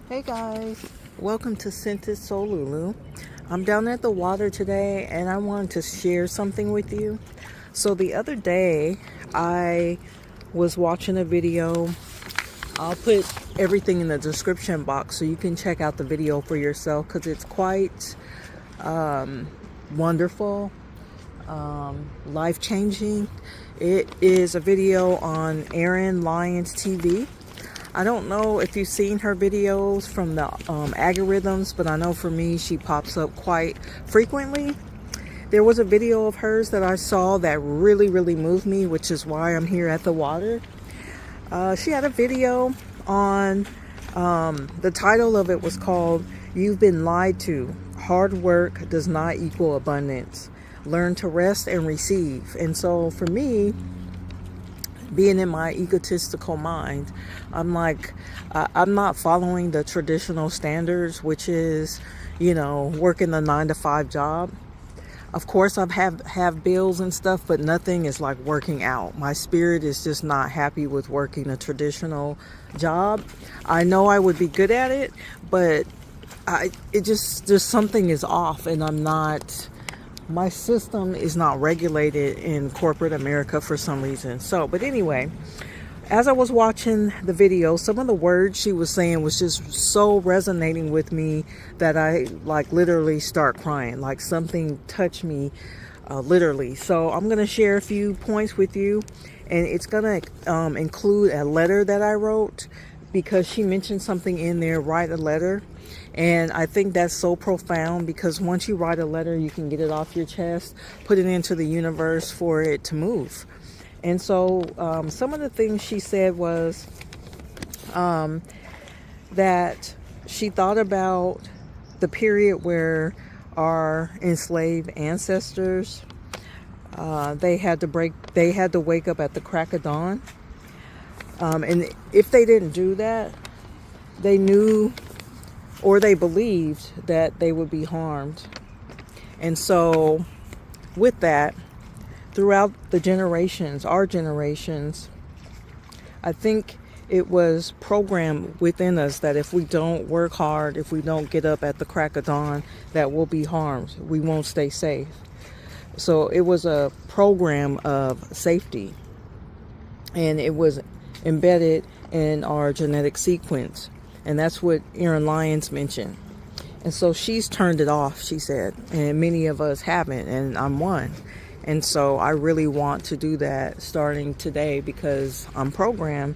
Hey guys, welcome to Scented Solulu. I'm down at the water today and I wanted to share something with you. So the other day I was watching a video. I'll put everything in the description box so you can check out the video for yourself because it's quite wonderful, life-changing. It is a video on Erin Lyons TV. I don't know if you've seen her videos from the algorithms, but I know for me, she pops up quite frequently. There was a video of hers that I saw that really moved me, which is why I'm here at the water. She had a video on, the title of it was called, "You've Been Lied To. Hard Work Does Not Equal Abundance. Learn to Rest and Receive." And so for me, being in my egotistical mind, I'm like, I'm not following the traditional standards, which is, working the 9-to-5 job. Of course, I have bills and stuff, but nothing is like working out. My spirit is just not happy with working a traditional job. I know I would be good at it, but there's something is off, and my system is not regulated in corporate America for some reason. But anyway, as I was watching the video, some of the words she was saying was just so resonating with me that I literally start crying, like something touched me literally. So I'm going to share a few points with you, and it's going to include a letter that I wrote because she mentioned something in there, write a letter. And I think that's so profound because once you write a letter, you can get it off your chest, put it into the universe for it to move. And so some of the things she said was that she thought about the period where our enslaved ancestors, they had to wake up at the crack of dawn. And if they didn't do that, they knew or they believed that they would be harmed. And so with that, throughout the generations, our generations, I think it was programmed within us that if we don't work hard, if we don't get up at the crack of dawn, that we'll be harmed. We won't stay safe. So it was a program of safety, and it was embedded in our genetic sequence. And that's what Erin Lyons mentioned. And so she's turned it off, she said. And many of us haven't, and I'm one. And so I really want to do that starting today because I'm programmed.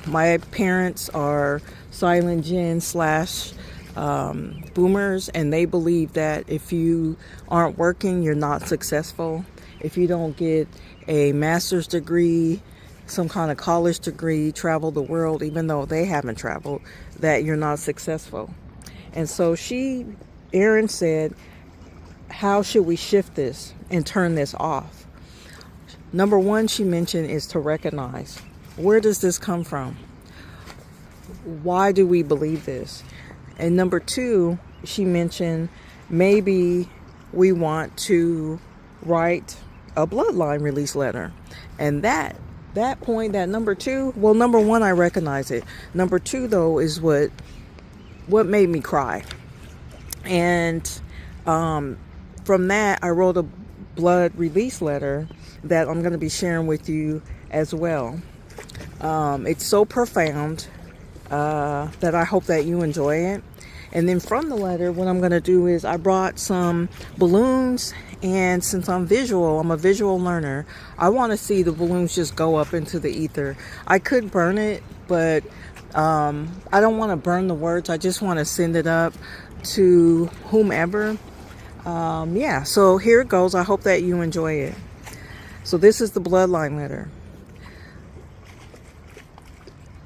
My parents are silent gen / boomers, and they believe that if you aren't working, you're not successful. If you don't get a master's degree, some kind of college degree, travel the world, even though they haven't traveled, that you're not successful. And so Erin said, how should we shift this and turn this off? Number one, she mentioned, is to recognize, where does this come from? Why do we believe this? And number two, she mentioned, maybe we want to write a bloodline release letter. And that point, that number two, well, number one, I recognize it. Number two, though, is what made me cry. And from that, I wrote a blood release letter that I'm going to be sharing with you as well. It's so profound that I hope that you enjoy it. And then from the letter, what I'm going to do is I brought some balloons, and since I'm a visual learner, I want to see the balloons just go up into the ether. I could burn it, but I don't want to burn the words. I just want to send it up to whomever. So here it goes. I hope that you enjoy it. So this is the bloodline letter.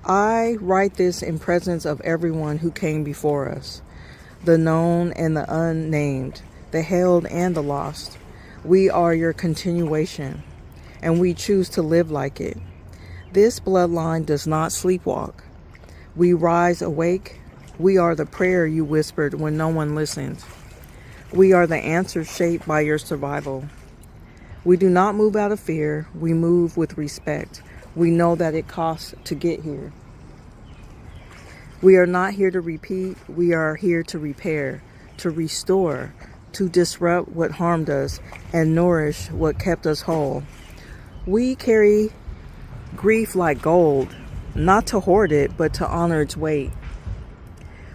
I write this in presence of everyone who came before us, the known and the unnamed, the held and the lost. We are your continuation, and we choose to live like it. This bloodline does not sleepwalk. We rise awake. We are the prayer you whispered when no one listened. We are the answer shaped by your survival. We do not move out of fear. We move with respect. We know that it costs to get here. We are not here to repeat. We are here to repair, to restore, to disrupt what harmed us and nourish what kept us whole. We carry grief like gold, not to hoard it, but to honor its weight.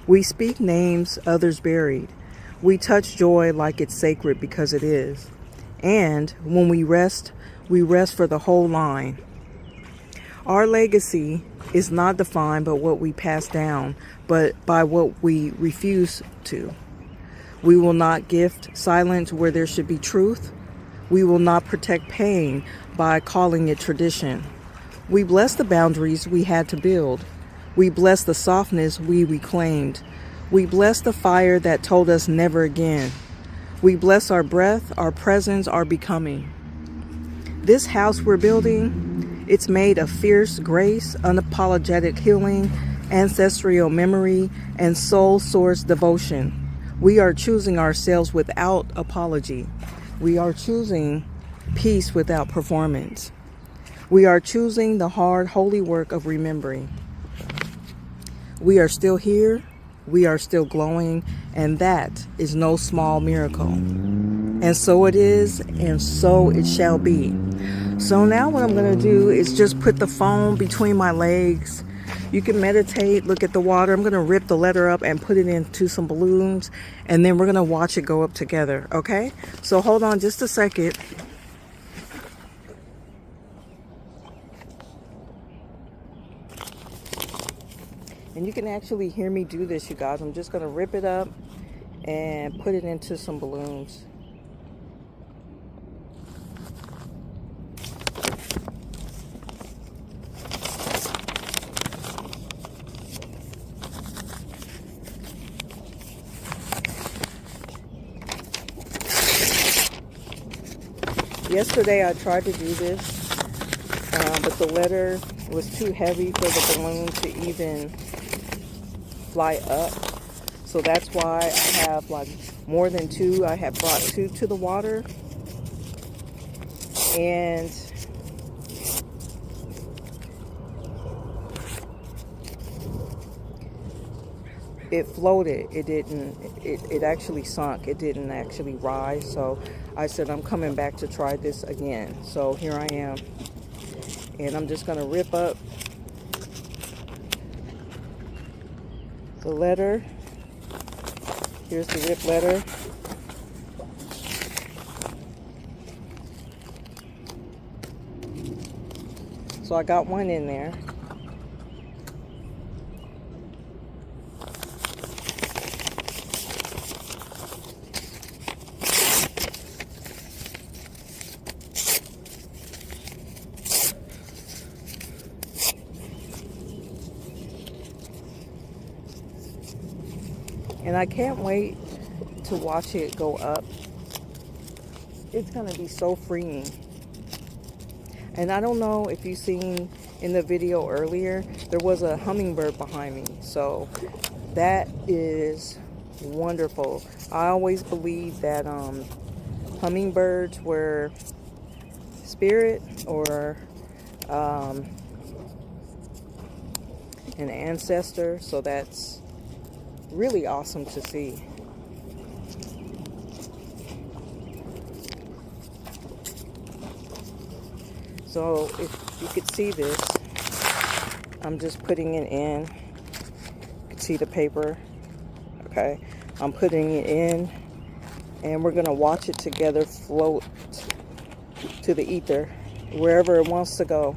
We speak names others buried. We touch joy like it's sacred because it is. And when we rest for the whole line. Our legacy is not defined by what we pass down, but by what we refuse to. We will not gift silence where there should be truth. We will not protect pain by calling it tradition. We bless the boundaries we had to build. We bless the softness we reclaimed. We bless the fire that told us never again. We bless our breath, our presence, our becoming. This house we're building, it's made of fierce grace, unapologetic healing, ancestral memory, and soul source devotion. We are choosing ourselves without apology. We are choosing peace without performance. We are choosing the hard, holy work of remembering. We are still here. We are still glowing, and that is no small miracle. And so it is, and so it shall be. So now what I'm going to do is just put the phone between my legs. You can meditate, look at the water. I'm going to rip the letter up and put it into some balloons, and then we're going to watch it go up together, okay? So hold on just a second. And you can actually hear me do this, you guys. I'm just going to rip it up and put it into some balloons. Yesterday I tried to do this, but the letter was too heavy for the balloon to even fly up. So that's why I have like more than two. I have brought two to the water, and it floated. It didn't, it actually sunk. It didn't actually rise. So I said, I'm coming back to try this again. So here I am. And I'm just going to rip up the letter. Here's the ripped letter. So I got one in there. And I can't wait to watch it go up. It's going to be so freeing. And I don't know if you've seen in the video earlier, there was a hummingbird behind me. So that is wonderful. I always believed that hummingbirds were spirit or an ancestor. So that's really awesome to see. So if you could see this, I'm just putting it in. You can see the paper. Okay, I'm putting it in, and we're gonna watch it together float to the ether, wherever it wants to go.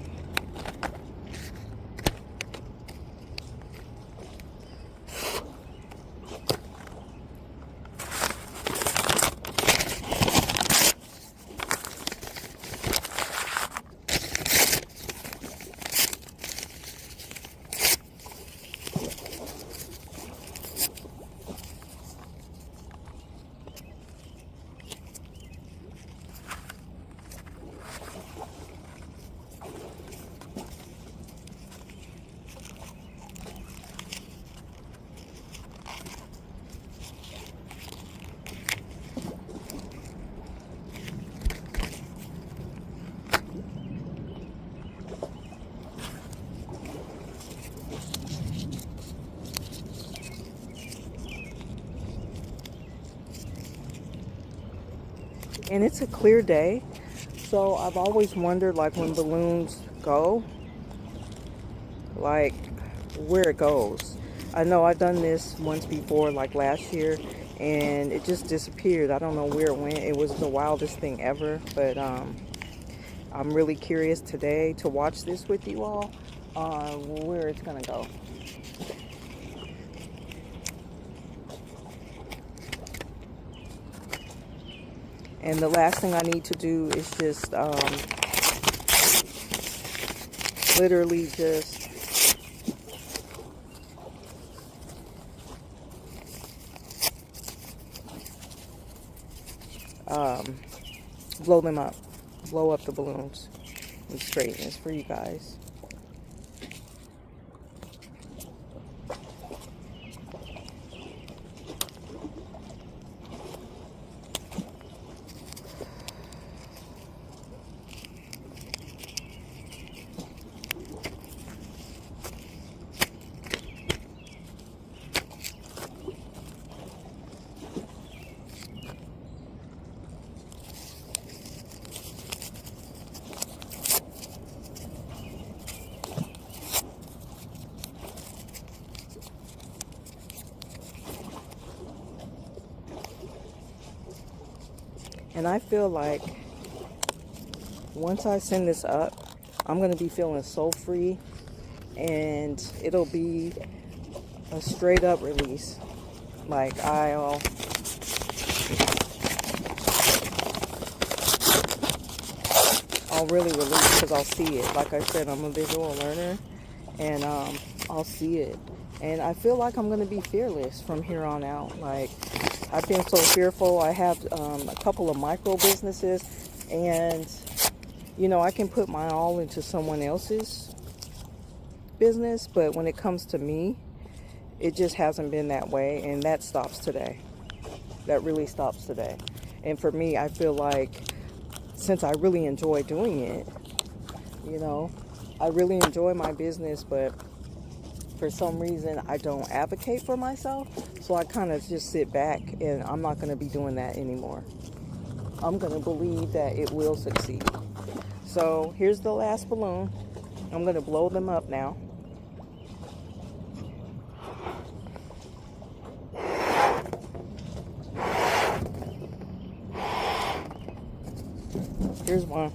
and it's a clear day. So I've always wondered, like, when balloons go, like, where it goes. I know I've done this once before, like last year, and it just disappeared. I don't know where it went. It was the wildest thing ever, but I'm really curious today to watch this with you all on where it's gonna go. And the last thing I need to do is just literally just blow them up, blow up the balloons and straighten this for you guys. And I feel like once I send this up, I'm going to be feeling so free, and it'll be a straight up release. Like I'll really release because I'll see it. Like I said, I'm a visual learner, and I'll see it. And I feel like I'm going to be fearless from here on out. Like, I've been so fearful. I have a couple of micro businesses, and you know, I can put my all into someone else's business, but when it comes to me, it just hasn't been that way, and that stops today. That really stops today. And for me, I feel like since I really enjoy doing it, you know, I really enjoy my business, but for some reason I don't advocate for myself, so I kind of just sit back, and I'm not going to be doing that anymore. I'm going to believe that it will succeed. So here's the last balloon. I'm going to blow them up now. Here's one.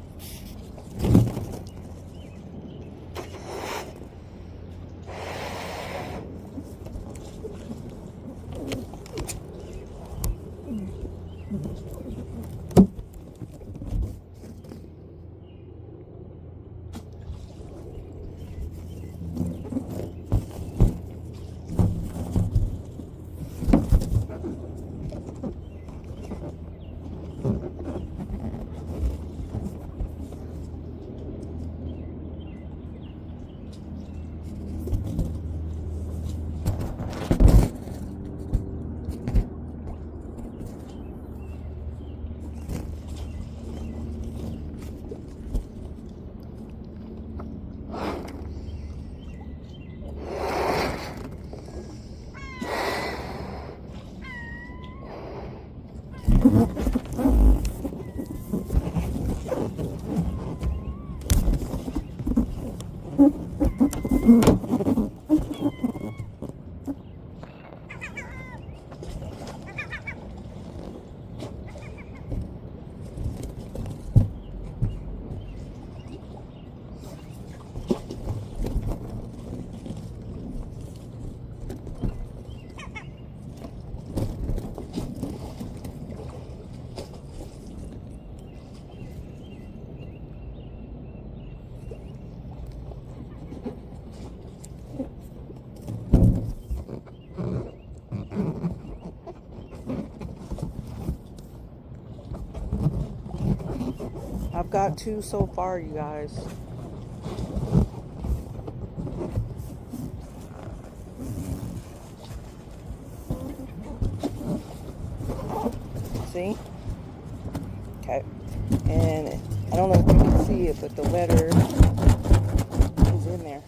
I've got 2 so far, you guys. See? Okay. And I don't know if you can see it, but the letter is in there.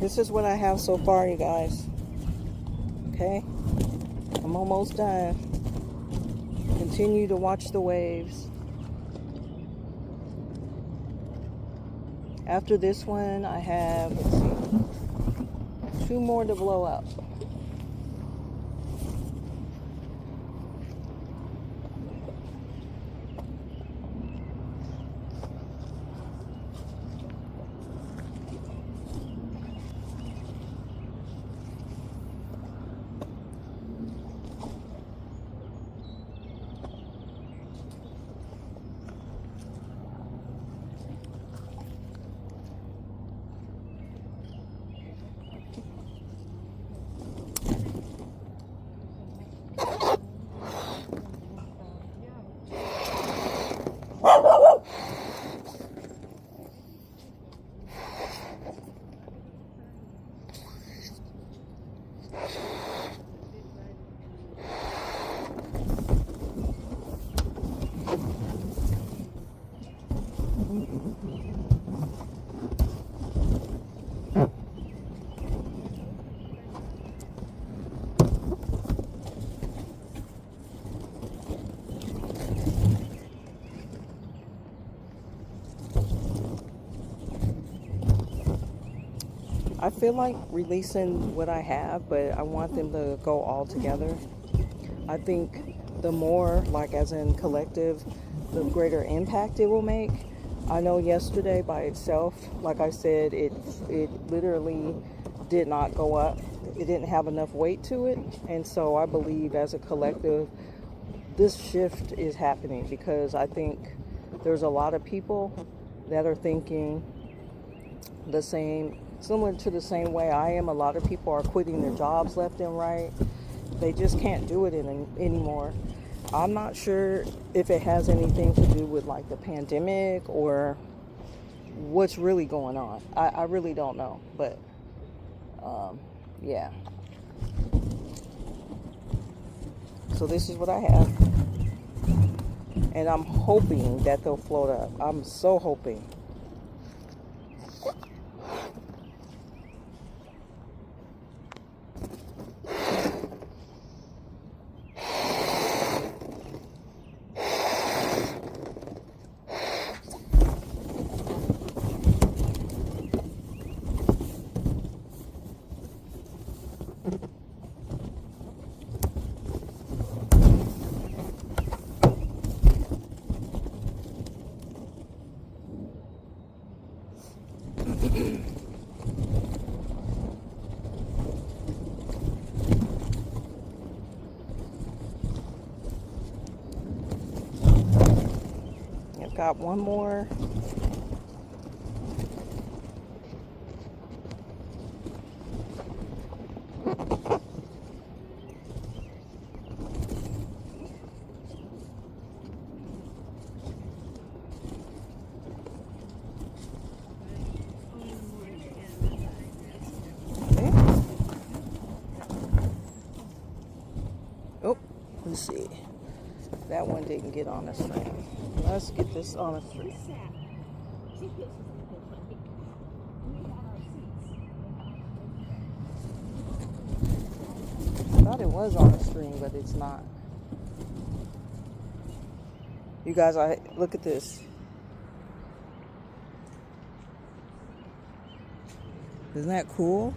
This is what I have so far, you guys. Okay? I'm almost done. Continue to watch the waves. After this one, I have, let's see, 2 more to blow up. I feel like releasing what I have, but I want them to go all together. I think the more, like as in collective, the greater impact it will make. I know yesterday by itself, like I said, it literally did not go up. It didn't have enough weight to it. And so I believe as a collective, this shift is happening because I think there's a lot of people that are thinking the same, similar to the same way I am. A lot of people are quitting their jobs left and right. They just can't do it anymore. I'm not sure if it has anything to do with like the pandemic or what's really going on. I really don't know, but yeah. So this is what I have, and I'm hoping that they'll float up. I'm so hoping. I've got one more. Let's see. That one didn't get on the string. Let's get this on a string. I thought it was on a string, but it's not. You guys, look at this. Isn't that cool?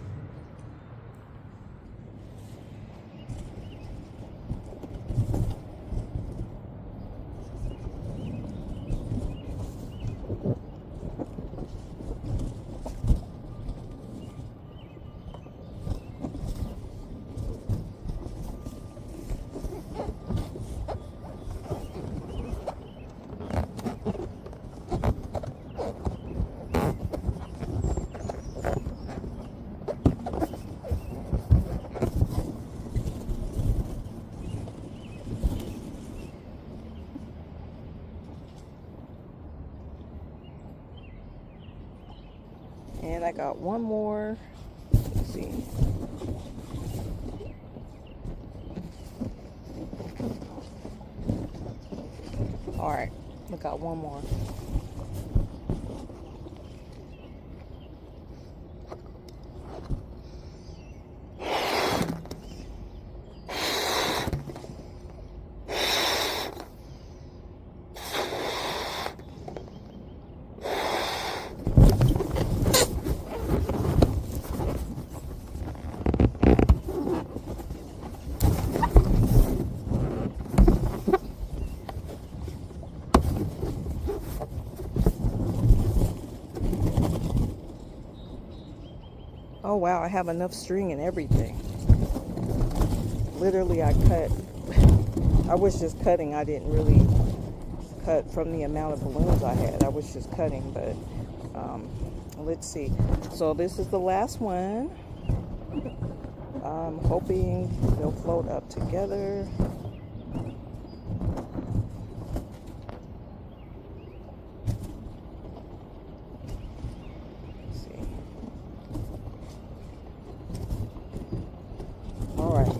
And I got one more. Let's see. All right, I got one more. Oh wow, I have enough string and everything. Literally, I cut. I was just cutting. I didn't really cut from the amount of balloons I had. I was just cutting, but let's see. So this is the last one. I'm hoping they'll float up together. Let's see. All right.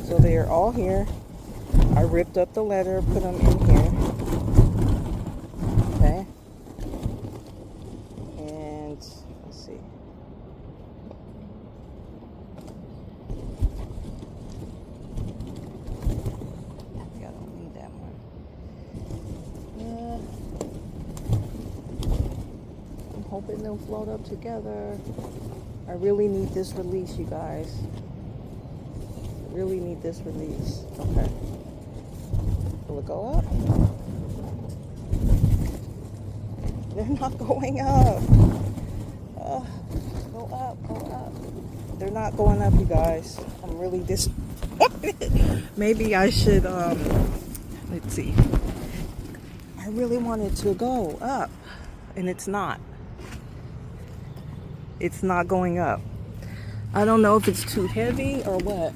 So they're all here. I ripped up the letter, put them in here. Okay. And let's see. Yeah, I don't need that one. I'm hoping they'll float up together. I really need this release, you guys. I really need this release. Okay. Will it go up? They're not going up. Go up, go up. They're not going up, you guys. I'm really disappointed. Maybe I should, let's see. I really wanted to go up, and it's not. It's not going up. I don't know if it's too heavy or what.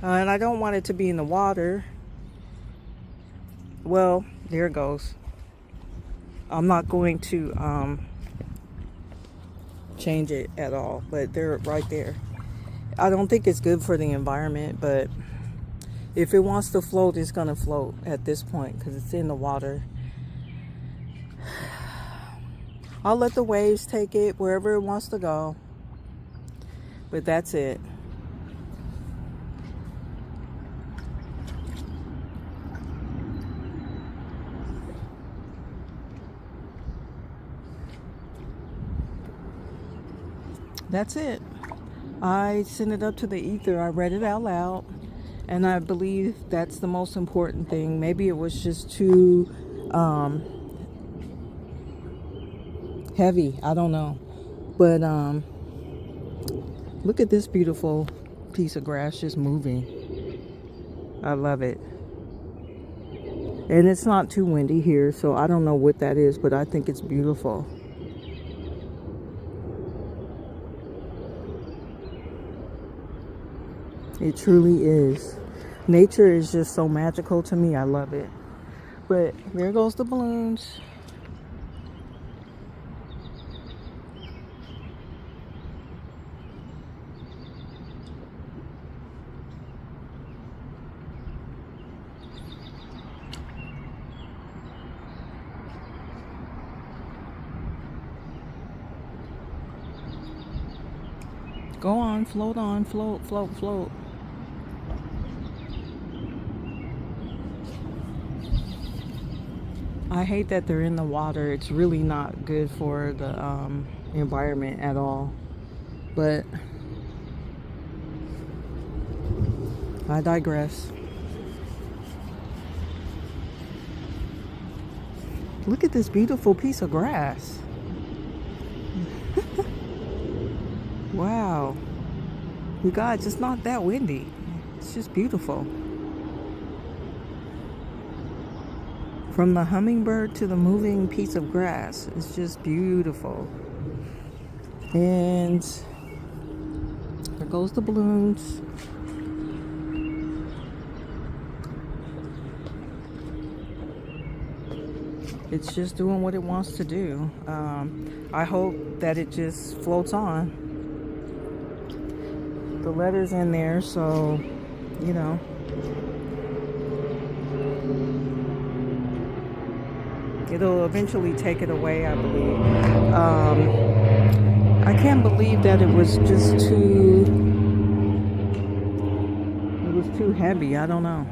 And I don't want it to be in the water. Well, there it goes. I'm not going to change it at all, but they're right there. I don't think it's good for the environment, but if it wants to float, it's going to float at this point because it's in the water. I'll let the waves take it wherever it wants to go, but that's it. That's it. I sent it up to the ether. I read it out loud, and I believe that's the most important thing. Maybe it was just too heavy. I don't know. But look at this beautiful piece of grass just moving. I love it. And it's not too windy here, so I don't know what that is, but I think it's beautiful. It truly is. Nature is just so magical to me. I love it. But there goes the balloons. Go on, float on, float, float, float. I hate that they're in the water. It's really not good for the environment at all. But I digress. Look at this beautiful piece of grass. Wow. You guys, it's not that windy. It's just beautiful. From the hummingbird to the moving piece of grass, it's just beautiful. And there goes the balloons. It's just doing what it wants to do. I hope that it just floats on. The letter's in there, so, you know. It'll eventually take it away, I believe. I can't believe that it was just too heavy. I don't know.